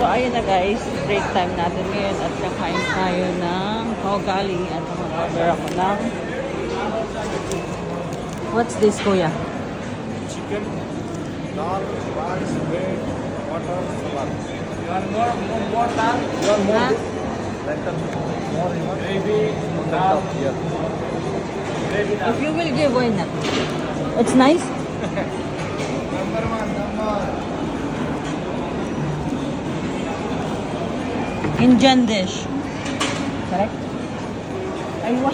So, ayun na guys, break time natin ngayon at kakain tayo ng kaugali at mag-order ako ng what's this, kuya? Chicken, dal, rice, bread, water, salad. You want more dal? You want more? Huh? Better, more, maybe dal. Here. Maybe If you will give, why not? It's nice? Number one. Indian dish. Correct? Aywa.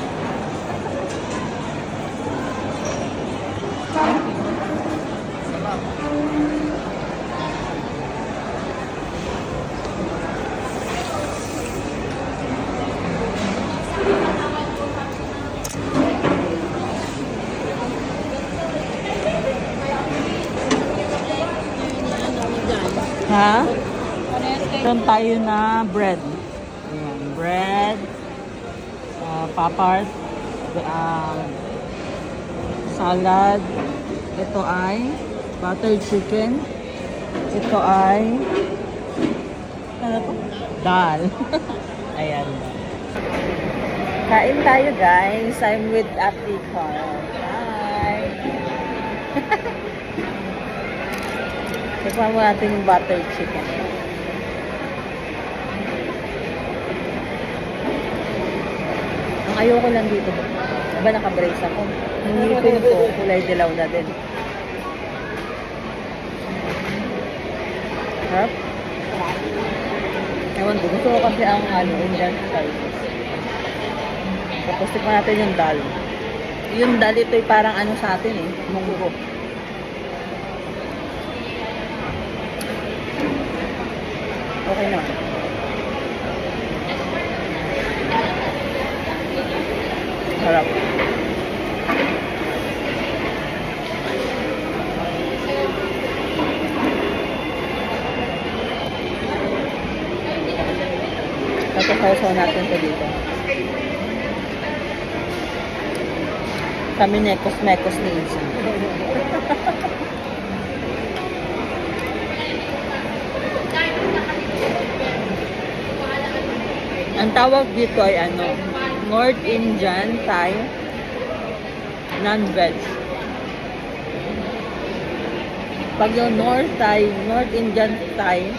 Ha? Meron tayo na bread. Ayan, bread, papart, salad. Ito ay buttered chicken. Ito ay ano to? Dal. Ayan. Kain tayo guys. I'm with Ate Carl. Hi! Tikman mo natin yung buttered chicken. Ang ayoko lang dito. Diba naka-brace ako? Yung ngipin ko, kulay dilaw na din. Harap? Ewan ko, gusto ko kasi ang Indian spices. Tapos tikman natin yung dal. Yung dal ito ay parang sa atin munggo. Okay naman. Harap. Tapos natin ito dito. Kami nekos-mekos ni Isa. Ang tawag dito ay North Indian Thai non-veg. Pag yung North Indian Thai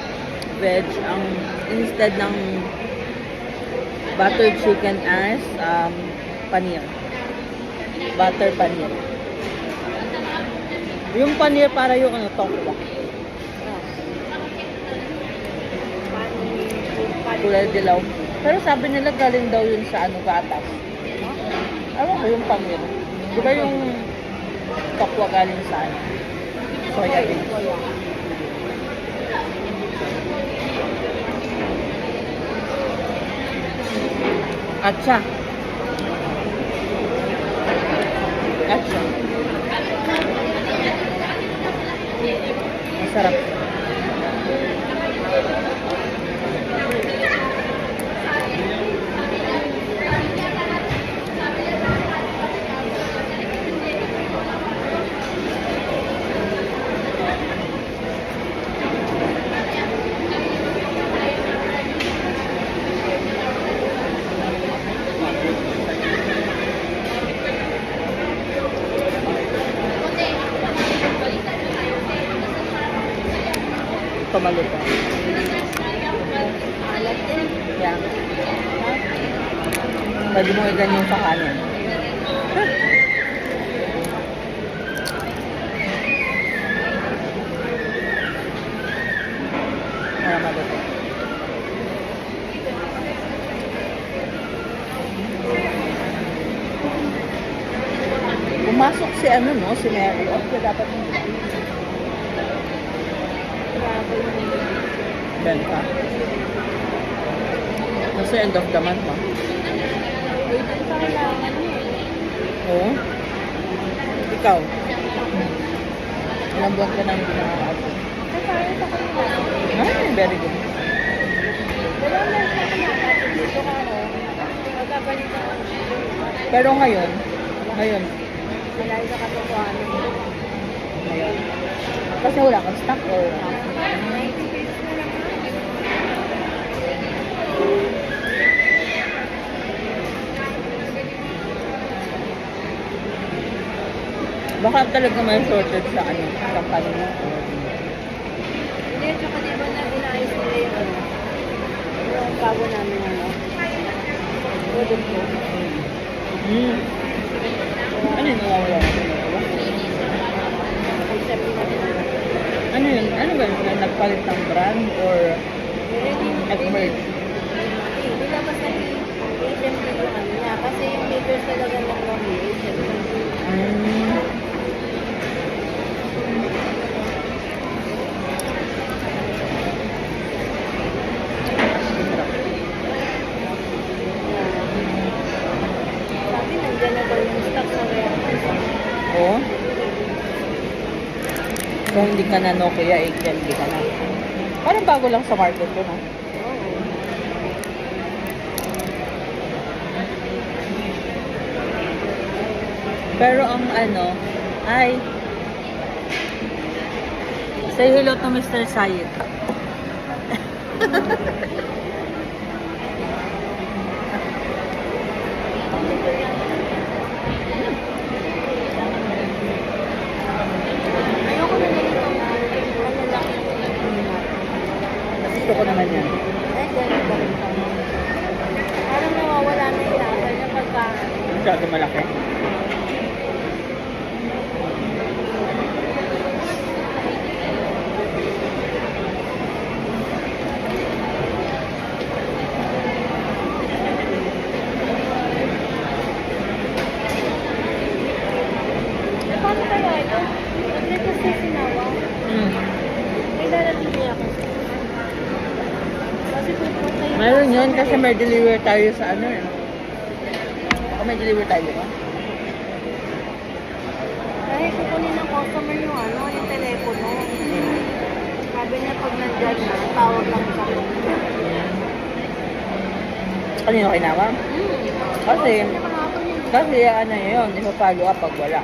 veg, ang instead ng buttered chicken as paneer. Butter paneer. Yung paneer para yung tokwa. Kulay dilaw. Pero sabi nila galing daw yun sa gatas. Ewan ko yung paneer. Di ba yung tokwa galing sa soya beans? Atcha. Atcha. Masarap. Maluto. Yan. Pwede mo i-ganyan sa kanin. Para maluto. Pumasok si si Mary. Okay, dapat benta. Kasi end of the month, Oo. Ikaw? Ilang buwan ka nang ginagawa? Ay, very good. Pero ngayon, ngayon, kasi wala kang stock or Baka talaga may shortage sa ano, sa kanila. Hindi, tsaka di ba na inaayos nila yung ano, yung bago namin ano, product ko. Hmm. Ano yung nawawala na pinagawa? Concept namin ano. Ano yun? Ano ba yun? Nagpalit ng brand or nag-merge? Hindi lang basta HMD yung ano niya. Kasi yung makers talaga ng mga HMD. Hmm. Sabi, nandiyan na daw yung stock sa warehouse. Oo. So, hindi ka na Nokia 8 hindi ka na. Parang bago lang sa market yun, ah. Oo. Pero ang ano, ay, say hello to Mr. Sayed. Ayoko na nito. Ano lang yung Gusto ko naman yan. eh, ganun ba rin ito? Parang nawawala na yung lasa niya pagka Masyado malaki. eh, paano kaya ito? Nag-request na sinawa. Hmm. May darating niya ako. Kasi pupunta yung Meron yun kasi may deliver tayo sa ano eh. Baka may deliver tayo, di ba? Dahil kukunin ng customer yung ano, yung telepono. Sabi niya pag nandyan na, tawag lang sa akin. Kanino kinama? Kasi, Nakakapon yun. kasi ano yun, ipapalo up pag wala.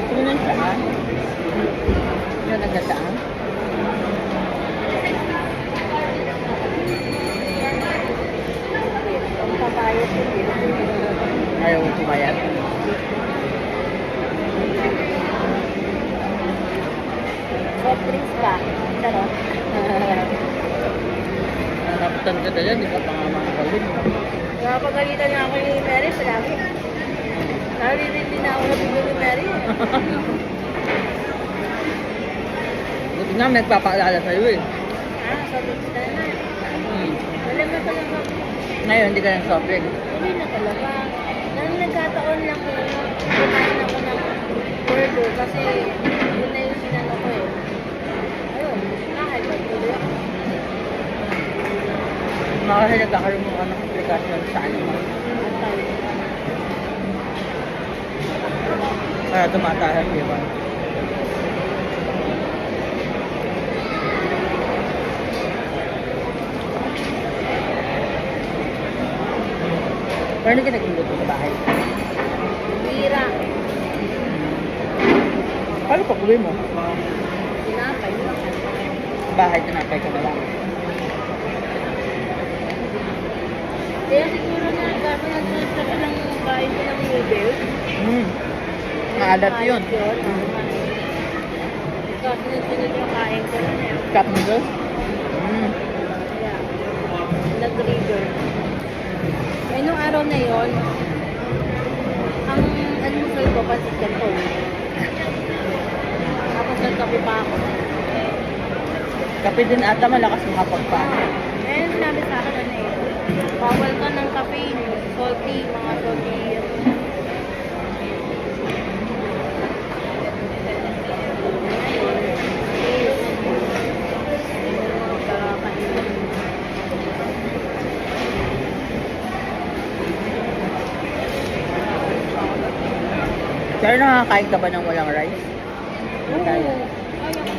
Ano nang saan? Yan ang gataan? Ang papayat ko din. Ayaw mo pumayat. Soft drinks pa. Charot. Nanaputan ka tayo, di ka pa nga mga kawin. Nakapagalitan na ako ni Mary palagi. Naririndi na ako na bigyan ni Mary. Buti nga may nagpapaalala sa'yo eh. Soft drinks na naman. Hmm. Wala na talaga. Ngayon, hindi ka ng soft drink. Hindi na talaga. Nagkataon lang ko. Kumain ako ng burger kasi yun na yung sinano ko eh. Ayun, nakakaiba tuloy ako. Mga kasi nagkakaroon mo ka ng aplikasyon sa ano mo. Antay. Kaya tumatahan, di ba? Pero hindi ka nagluto sa bahay. Bira. Paano pag uwi mo? Tinapay lang. Bahay, tinapay ka na lang. Kaya siguro na gano'n nag-transfer lang yung bahay ko ng noodles. Hmm. Maalat yun. Ikaw, sunod-sunod yung kain ko na yun. Cup noodles. Mm. Yeah. Nag-river. Eh, nung araw na yon, ang almusal ko, pansit canton. Tapos nagkape pa ako. Kape din ata malakas makapagpa. Eh, sinabi sa akin ano eh, bawal ka ng caffeine, salty, mga salty. Pero nakakain ka ba ng walang rice? Oo. Tayo. Kaya ko.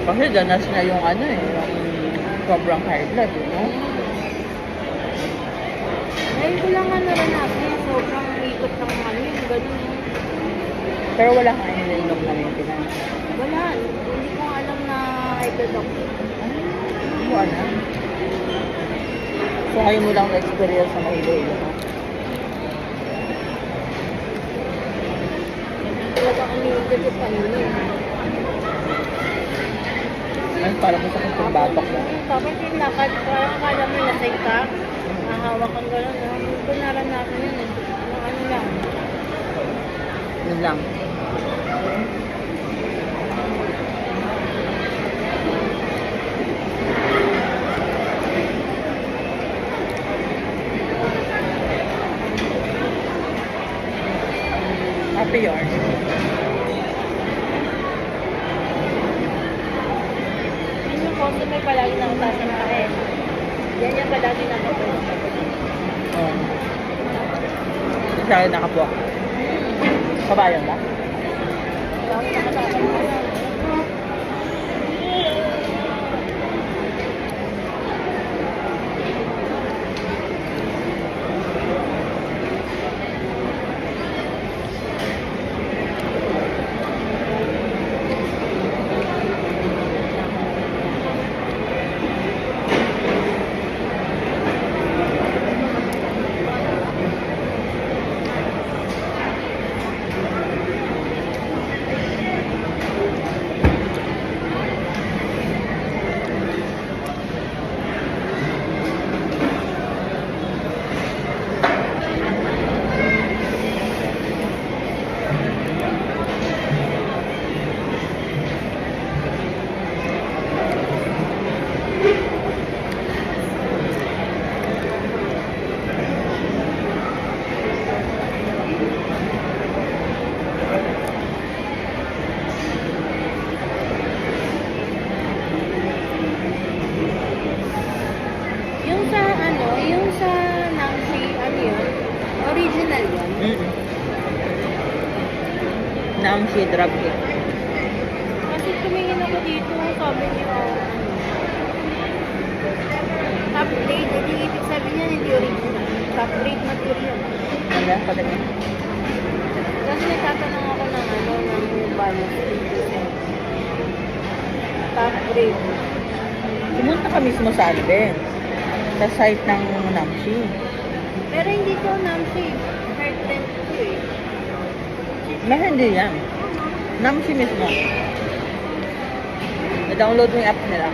Kasi danas na yung ano eh, yung sobrang high blood, you know? Ngayon ko lang ano rin natin, sobrang ikot ng ano yung ganun yung Pero wala kang iniinom na maintenance. wala. Hindi ko alam na high blood ako. Ano mo alam? So ngayon mo lang na-experience na mahilo-hilo mo. Talaga kami yung ganun pa yun eh. Ay, parang masakit yung batok mo. Tapos yung lakad, parang akala mo lasing ka. Mahawak kang gano'n. Hindi ko naranasan yun eh. Yung ano lang. Yun lang. Happy yarn. Yun yung customer palagi nakatasan na eh. Yan yung palagi nakatasan. Oh. Sa akin nakapuwak. Kabayan ba? Palagi nakatasan na. Yung sa Namsi, ano yun? Original yun. Namshi drug cake. Kasi tumingin ako dito, sabi niyo, top grade, hindi ibig sabihin niya hindi original. Top grade material. Wala, patingin. Kasi nagtatanong ako ng ano, ng balance. Top grade. Pumunta ka mismo sa ano din. Sa site ng Namshi. Pero hindi ko Namsi. Heart rent ko eh. Na hindi yan. Namshi mismo. Na-download mo yung app nila.